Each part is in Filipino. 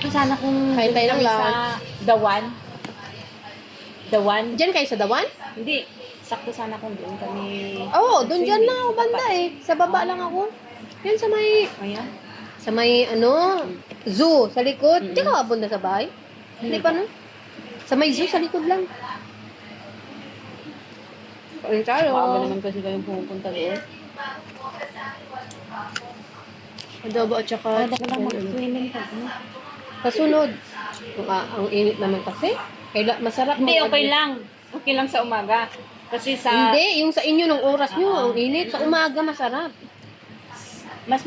Sana kung Kain tayo ng kami lunch. sa Dawan. Dawan? Diyan kayo sa Dawan? Hindi. Sakto sana kung doon kami. Oo, doon dyan swimming. lang ako banda eh. Sa baba lang ako. Yan Ayan. sa may ano, zoo, sa likod. Mm-mm. Hindi ka abunda sa bahay? Hindi pa no? Sa may zoo, sa likod lang. Kain tayo. Maaga naman kasi kayong pumupunta doon. Adobo at saka Kada ka lang chicken, ano. mag-swimming ka. Kasunod. Ang init naman kasi. Masarap. Hindi, okay lang. Okay lang sa umaga. Kasi sa Hindi, yung sa inyo ng oras nyo, ang init. Sa umaga masarap. mas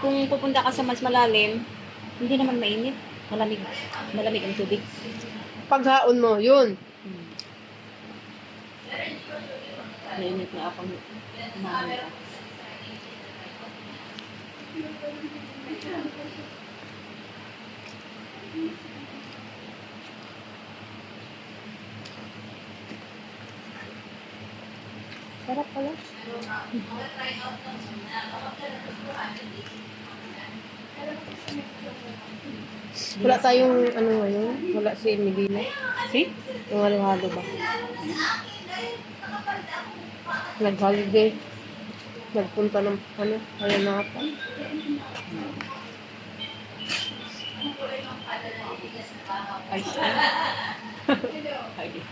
kung pupunta ka sa mas malalim, hindi naman mainit. Malamig. Malamig ang tubig. Paghaon mo, yun. Mainit na ako. Umaga. Sarap pala. Wala tayong ano ngayon? Wala si Medina. See? Yung halo-halo ba? Nag-holiday. Nagpunta ng ano, Kayanatan. Ice cream. Okay.